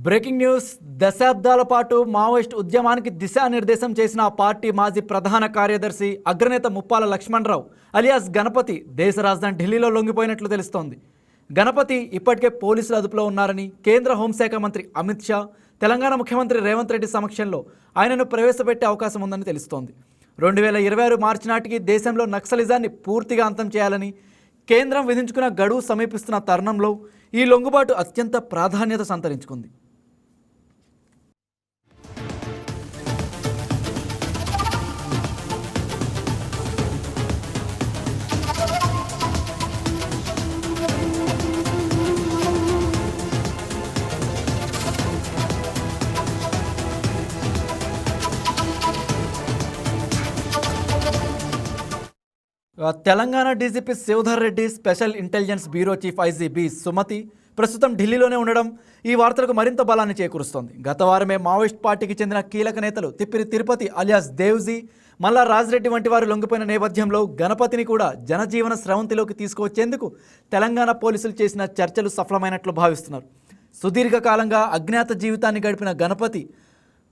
Breaking news. దశాబ్దాల పాటు Maoist ఉద్యమానికి దిశానిర్దేశం చేసిన ఆ పార్టీ మాజీ ప్రధాన కార్యదర్శి అగ్రనేత ముప్పాల లక్ష్మణరావు అలియాస్ గణపతి దేశ రాజధాని ఢిల్లీలో లొంగిపోయినట్లు తెలుస్తోంది. గణపతి ఇప్పటికే పోలీసుల అదుపులో ఉన్నారని కేంద్ర హోంశాఖ మంత్రి అమిత్ షా, తెలంగాణ ముఖ్యమంత్రి రేవంత్ రెడ్డి సమక్షంలో ఆయనను ప్రవేశపెట్టే అవకాశం ఉందని తెలుస్తోంది. 2026 మార్చి నాటికి దేశంలో నక్సలిజాన్ని పూర్తిగా అంతం చేయాలని కేంద్రం విధించుకున్న గడువు సమీపిస్తున్న తరుణంలో ఈ లొంగుబాటు అత్యంత ప్రాధాన్యత సంతరించుకుంది. Telangana DGP Shivdhar Reddy, special intelligence bureau chief IG B Sumathi ప్రస్తుతం ఢిల్లీలోనే ఉండడం ఈ వార్తలకు మరింత బలాన్ని చేకూరుస్తోంది. గత వారమే మావోయిస్ట్ పార్టీకి చెందిన కీలక నేతలు తిప్పిరి తిరుపతి అలియాస్ దేవ్జీ, మల్లా రాజ్రెడ్డి వంటి వారు లొంగిపోయిన నేపథ్యంలో గణపతిని కూడా జనజీవన స్రవంతిలోకి తీసుకువచ్చేందుకు తెలంగాణ పోలీసులు చేసిన చర్చలు సఫలమైనట్లు భావిస్తున్నారు. సుదీర్ఘకాలంగా అజ్ఞాత జీవితాన్ని గడిపిన గణపతి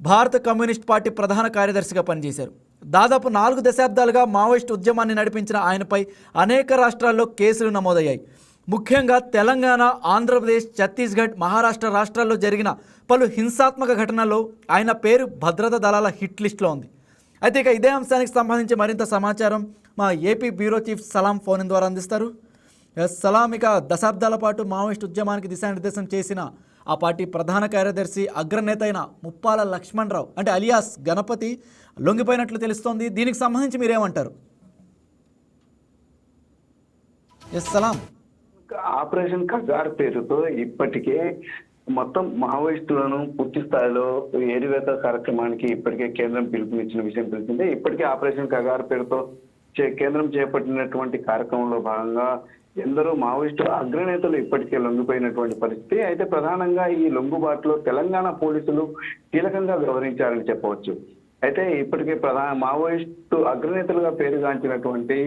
భారత కమ్యూనిస్ట్ పార్టీ ప్రధాన కార్యదర్శిగా పనిచేశారు. దాదాపు 4 దశాబ్దాలుగా మావోయిస్ట్ ఉద్యమాన్ని నడిపించిన ఆయనపై అనేక రాష్ట్రాల్లో కేసులు నమోదయ్యాయి. ముఖ్యంగా తెలంగాణ, ఆంధ్రప్రదేశ్, ఛత్తీస్గఢ్, మహారాష్ట్ర రాష్ట్రాల్లో జరిగిన పలు హింసాత్మక ఘటనల్లో ఆయన పేరు భద్రతా దళాల హిట్ లిస్టులో ఉంది. అయితే ఇక ఇదే అంశానికి సంబంధించి మరింత సమాచారం మా ఏపీ బ్యూరో చీఫ్ సలాం ఫోన్ ద్వారా అందిస్తారు. సలాం, ఇక దశాబ్దాల పాటు మావోయిస్ట్ ఉద్యమానికి దిశానిర్దేశం చేసిన ఆ పార్టీ ప్రధాన కార్యదర్శి అగ్రనేత అయిన ముప్పాల లక్ష్మణరావు అంటే అలియాస్ గణపతి లొంగిపోయినట్లు తెలుస్తోంది. దీనికి సంబంధించి మీరేమంటారు? సలాం. ఆపరేషన్ కగార్ పేరుతో ఇప్పటికే మొత్తం మావోయిస్టులను పూర్తి స్థాయిలో ఏరివేత కార్యక్రమానికి ఇప్పటికే కేంద్రం పిలుపునిచ్చిన విషయం తెలిసిందే. ఇప్పటికే ఆపరేషన్ కగార్ పేరుతో కేంద్రం చేపట్టినటువంటి కార్యక్రమంలో భాగంగా ఎందరో మావోయిస్టు అగ్రనేతలు ఇప్పటికే లొంగిపోయినటువంటి పరిస్థితి. అయితే ప్రధానంగా ఈ లొంగుబాటులో తెలంగాణ పోలీసులు కీలకంగా వ్యవహరించారని చెప్పవచ్చు. అయితే ఇప్పటికే మావోయిస్టు అగ్రనేతలుగా పేరుగాంచినటువంటి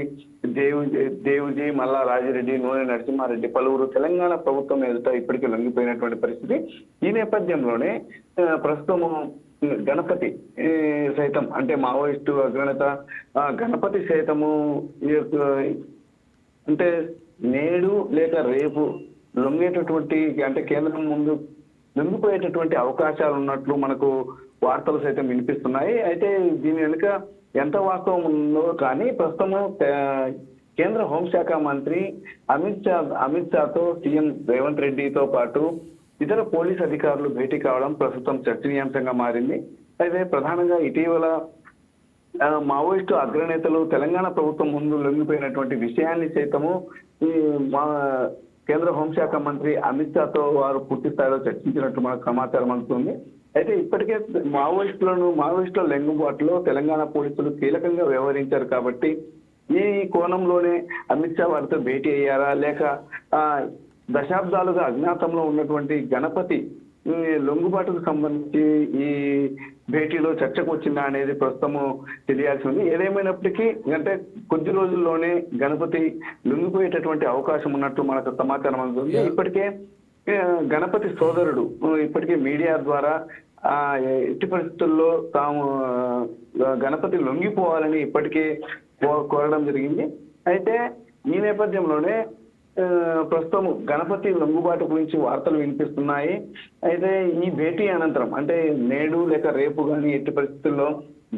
దేవుజీ, మల్లా రాజిరెడ్డి, నూనె నరసింహారెడ్డి పలువురు తెలంగాణ ప్రభుత్వం ఎదుట ఇప్పటికే లొంగిపోయినటువంటి పరిస్థితి. ఈ నేపథ్యంలోనే ప్రస్తుతము గణపతి సైతం అంటే మావోయిస్టు అగ్రనేత గణపతి సైతము అంటే నేడు లేక రేపు లొంగేటటువంటి అంటే కేంద్రం ముందు లొంగిపోయేటటువంటి అవకాశాలు ఉన్నట్లు మనకు వార్తలు సైతం వినిపిస్తున్నాయి. అయితే దీని వెనుక ఎంత వాస్తవం ఉందో కానీ ప్రస్తుతము కేంద్ర హోంశాఖ మంత్రి అమిత్ షాతో సీఎం రేవంత్ రెడ్డితో పాటు ఇతర పోలీస్ అధికారులు భేటీ కావడం ప్రస్తుతం చర్చనీయాంశంగా మారింది. అయితే ప్రధానంగా ఇటీవల మావోయిస్టు అగ్రనేతలు తెలంగాణ ప్రభుత్వం ముందు లొంగిపోయినటువంటి విషయాన్ని సైతము ఈ కేంద్ర హోంశాఖ మంత్రి అమిత్ షాతో వారు పూర్తి స్థాయిలో చర్చించినట్లు మనకు సమాచారం అందుతుంది. అయితే ఇప్పటికే మావోయిస్టుల లొంగుబాటులో తెలంగాణ పోలీసులు కీలకంగా వ్యవహరించారు కాబట్టి ఈ కోణంలోనే అమిత్ షా వారితో భేటీ అయ్యారా లేక దశాబ్దాలుగా అజ్ఞాతంలో ఉన్నటువంటి గణపతి లొంగుబాటుకు సంబంధించి ఈ భేటీలో చర్చకు వచ్చిందా అనేది ప్రస్తుతము తెలియాల్సి ఉంది. ఏదేమైనప్పటికీ అంటే కొద్ది రోజుల్లోనే గణపతి లొంగిపోయేటటువంటి అవకాశం ఉన్నట్లు మనకు సమాచారం అందుతుంది. ఇప్పటికే గణపతి సోదరుడు ఇప్పటికే మీడియా ద్వారా ఎట్టి పరిస్థితుల్లో తాము గణపతి లొంగిపోవాలని ఇప్పటికే కోరడం జరిగింది. అయితే ఈ నేపథ్యంలోనే ప్రస్తుతం గణపతి లొంగుబాటు గురించి వార్తలు వినిపిస్తున్నాయి. అయితే ఈ భేటీ అనంతరం అంటే నేడు లేక రేపు కానీ ఎట్టి పరిస్థితుల్లో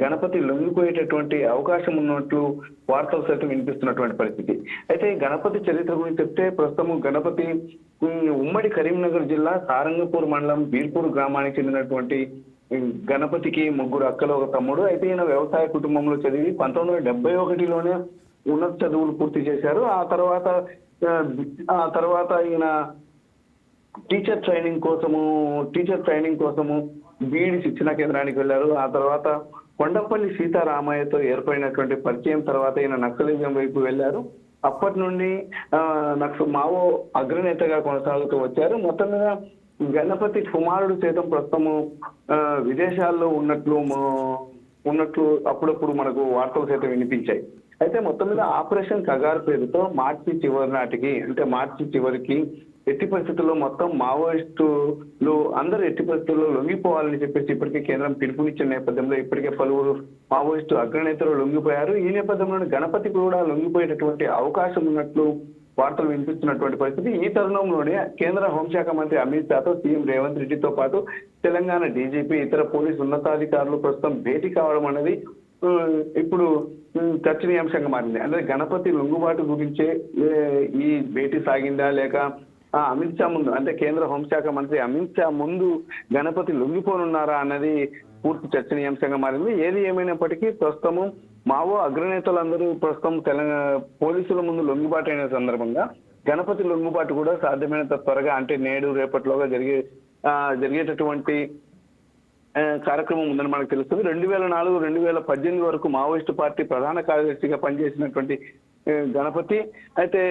గణపతి లొంగిపోయేటటువంటి అవకాశం ఉన్నట్లు వార్తలు సైతం వినిపిస్తున్నటువంటి పరిస్థితి. అయితే గణపతి చరిత్ర గురించి చెప్తే ప్రస్తుతం గణపతి ఉమ్మడి కరీంనగర్ జిల్లా సారంగపూర్ మండలం బీర్పూర్ గ్రామానికి చెందినటువంటి గణపతికి 3 అక్కలు, 1 తమ్ముడు. అయితే ఈయన వ్యవసాయ కుటుంబంలో చదివి 1971లోనే ఉన్నత చదువులు పూర్తి చేశారు. ఆ తర్వాత ఈయన టీచర్ ట్రైనింగ్ కోసము బీఈడి శిక్షణ కేంద్రానికి వెళ్ళారు. ఆ తర్వాత కొండపల్లి సీతారామయ్యతో ఏర్పడినటువంటి పరిచయం తర్వాత ఈయన నక్సలిజం వైపు వెళ్ళారు. అప్పటి నుండి మావో అగ్రనేతగా కొనసాగుతూ వచ్చారు. మొత్తం మీద గణపతి కుమారుడు సైతం ప్రస్తుతము విదేశాల్లో ఉన్నట్లు అప్పుడప్పుడు మనకు వార్తలు సైతం వినిపించాయి. అయితే మొత్తం మీద ఆపరేషన్ కగార్ పేరుతో మార్చి చివరి నాటికి అంటే మార్చి చివరికి ఎట్టి పరిస్థితుల్లో మొత్తం మావోయిస్టులు అందరూ ఎట్టి పరిస్థితుల్లో లొంగిపోవాలని చెప్పేసి ఇప్పటికే కేంద్రం పిలుపునిచ్చిన నేపథ్యంలో ఇప్పటికే పలువురు మావోయిస్టు అగ్రనేతలు లొంగిపోయారు. ఈ నేపథ్యంలో గణపతి కూడా లొంగిపోయేటటువంటి అవకాశం ఉన్నట్లు వార్తలు వినిపిస్తున్నటువంటి పరిస్థితి. ఈ తరుణంలోనే కేంద్ర హోంశాఖ మంత్రి అమిత్ షాతో సీఎం రేవంత్ రెడ్డితో పాటు తెలంగాణ డీజీపీ ఇతర పోలీసు ఉన్నతాధికారులు ప్రస్తుతం భేటీ కావడం అనేది ఇప్పుడు చర్చనీయాంశంగా మారింది. అంటే గణపతి లొంగుబాటు గురించే ఈ భేటీ సాగిందా లేక అమిత్ షా ముందు అంటే కేంద్ర హోంశాఖ మంత్రి అమిత్ షా ముందు గణపతి లొంగిపోనున్నారా అన్నది పూర్తి చర్చనీయాంశంగా మారింది. ఏది ఏమైనప్పటికీ ప్రస్తుతము మావో అగ్రనేతలందరూ ప్రస్తుతం పోలీసుల ముందు లొంగుబాటు అయిన సందర్భంగా గణపతి లొంగుబాటు కూడా సాధ్యమైనంత త్వరగా అంటే నేడు రేపటిలోగా జరిగేటటువంటి కార్యక్రమం ఉందని మనకు తెలుస్తుంది. 2004-2018 వరకు మావోయిస్టు పార్టీ ప్రధాన కార్యదర్శిగా పనిచేసినటువంటి గణపతి అయితే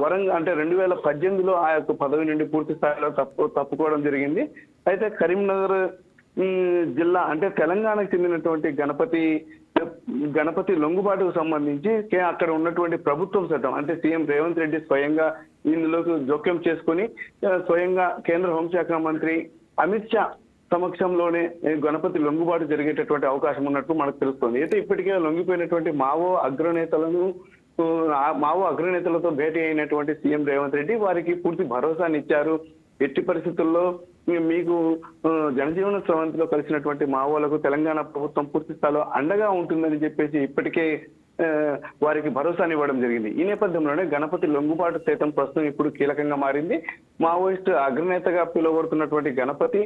వరంగల్ అంటే 2018లో ఆ యొక్క పదవి నుండి పూర్తి స్థాయిలో తప్పుకోవడం జరిగింది. అయితే కరీంనగర్ జిల్లా అంటే తెలంగాణకు చెందినటువంటి గణపతి లొంగుబాటుకు సంబంధించి అక్కడ ఉన్నటువంటి ప్రభుత్వం చట్టం అంటే సీఎం రేవంత్ రెడ్డి స్వయంగా ఇందులోకి జోక్యం చేసుకుని స్వయంగా కేంద్ర హోంశాఖ మంత్రి అమిత్ షా సమక్షంలోనే గణపతి లొంగుబాటు జరిగేటటువంటి అవకాశం ఉన్నట్టు మనకు తెలుస్తుంది. అయితే ఇప్పటికే లొంగిపోయినటువంటి మావో అగ్రనేతలతో భేటీ అయినటువంటి సీఎం రేవంత్ రెడ్డి వారికి పూర్తి భరోసాని ఇచ్చారు. ఎట్టి పరిస్థితుల్లో మీకు జనజీవన స్రవంతిలో కలిసినటువంటి మావోలకు తెలంగాణ ప్రభుత్వం పూర్తి స్థాయిలో అండగా ఉంటుందని చెప్పేసి ఇప్పటికే వారికి భరోసాని ఇవ్వడం జరిగింది. ఈ నేపథ్యంలోనే గణపతి లొంగుబాటు సైతం ప్రస్తుతం ఇప్పుడు కీలకంగా మారింది. మావోయిస్ట్ అగ్రనేతగా పిలువబడుతున్నటువంటి గణపతి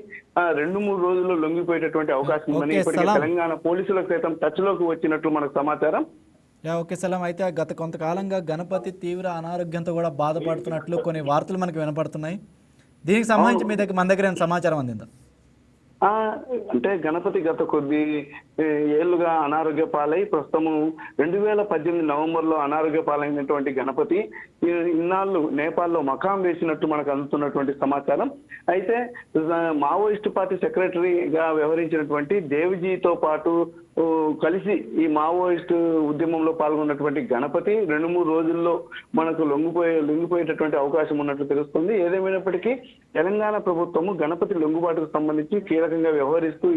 2-3 రోజుల్లో లొంగిపోయేటటువంటి అవకాశం ఉందని ఇప్పటికే తెలంగాణ పోలీసులకు సైతం టచ్ లోకి వచ్చినట్లు మనకు సమాచారం. ఓకే సలాం. అయితే గత కొంతకాలంగా గణపతి తీవ్ర అనారోగ్యంతో కూడా బాధపడుతున్నట్లు కొన్ని వార్తలు మనకు వినపడుతున్నాయి. దీనికి సంబంధించి మన దగ్గర సమాచారం అందిందా? అంటే గణపతి గత కొద్ది ఏళ్లుగా అనారోగ్య పాలై ప్రస్తుతము 2018 నవంబర్లో అనారోగ్య పాలైనటువంటి గణపతి ఇన్నాళ్ళు నేపాల్లో మకాం వేసినట్టు మనకు అందుతున్నటువంటి సమాచారం. అయితే మావోయిస్టు పార్టీ సెక్రటరీగా వ్యవహరించినటువంటి దేవ్జీతో పాటు కలిసి ఈ మావోయిస్టు ఉద్యమంలో పాల్గొన్నటువంటి గణపతి 2-3 రోజుల్లో మనకు లొంగిపోయేటటువంటి అవకాశం ఉన్నట్లు తెలుస్తుంది. ఏదేమైనప్పటికీ తెలంగాణ ప్రభుత్వము గణపతి లొంగుబాటుకు సంబంధించి కీలకంగా వ్యవహరిస్తూ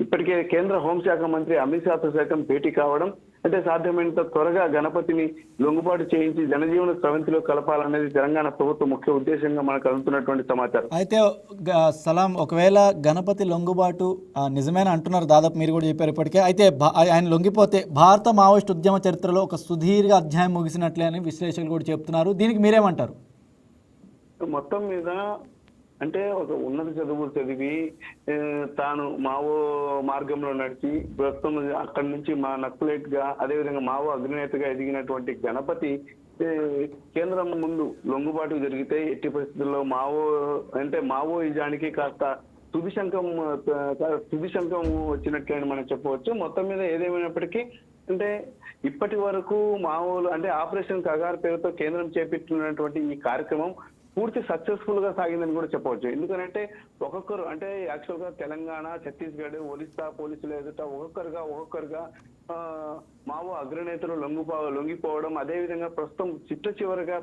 ఇప్పటికే కేంద్ర హోంశాఖ మంత్రి అమిత్ షాతో సైతం భేటీ కావడం అంటే సాధ్యమైనంత త్వరగా గణపతిని లొంగుబాటు చేయించి జనజీవన స్రవంతిలో కలపాలనేది తెలంగాణ ప్రభుత్వం ముఖ్య ఉద్దేశంగా మనకు అందుతున్నటువంటి సమాచారం. అయితే సలాం, ఒకవేళ గణపతి లొంగుబాటు నిజమేనా అంటున్నారు, దాదాపు మీరు కూడా చెప్పారు ఇప్పటికే. అయితే ఆయన లొంగిపోతే భారత మావోయిస్ట్ ఉద్యమ చరిత్రలో ఒక సుదీర్ఘ అధ్యాయం ముగిసినట్లే అని విశ్లేషకులు కూడా చెప్తున్నారు. దీనికి మీరేమంటారు? మొత్తం మీద అంటే ఒక ఉన్నత చదువులు చదివి తాను మావో మార్గంలో నడిచి ప్రస్తుతం అక్కడి నుంచి మా నక్సలైట్ గా అదేవిధంగా మావో అగ్రనేతగా ఎదిగినటువంటి గణపతి కేంద్రం ముందు లొంగుబాటు జరిగితే ఎట్టి పరిస్థితుల్లో మావోయిజానికి కాస్త తుది శంఖం వచ్చినట్లే మనం చెప్పవచ్చు. మొత్తం మీద ఏదేమైనప్పటికీ అంటే ఇప్పటి వరకు మావోలు అంటే ఆపరేషన్ కగార్ పేరుతో కేంద్రం చేపట్టినటువంటి ఈ కార్యక్రమం పూర్తి సక్సెస్ఫుల్ గా సాగిందని కూడా చెప్పవచ్చు. ఎందుకంటే ఒక్కొక్కరు అంటే యాక్చువల్ గా తెలంగాణ, ఛత్తీస్గఢ్, ఒరిస్సా పోలీసులు ఎదుట ఒక్కొక్కరుగా మావో అగ్రనేతలు లొంగిపోవడం అదేవిధంగా ప్రస్తుతం చివరిగా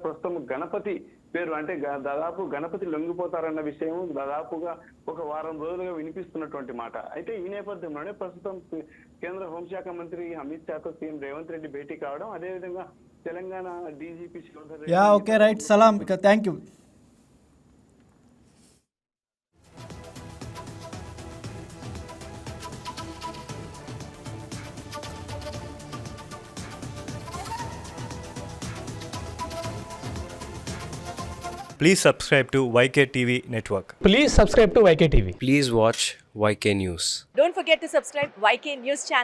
గణపతి పేరు అంటే దాదాపు గణపతి లొంగిపోతారన్న విషయం దాదాపుగా ఒక వారం రోజులుగా వినిపిస్తున్నటువంటి మాట. అయితే ఈ నేపథ్యంలోనే ప్రస్తుతం కేంద్ర హోంశాఖ మంత్రి అమిత్ షాతో సీఎం రేవంత్ రెడ్డి భేటీ కావడం అదేవిధంగా తెలంగాణ డీజీపీ ఓకే రైట్ సలాం, ఇక thank you. Please subscribe to YK TV Network. Please subscribe to YK TV. Please watch YK News. Don't forget to subscribe YK News channel.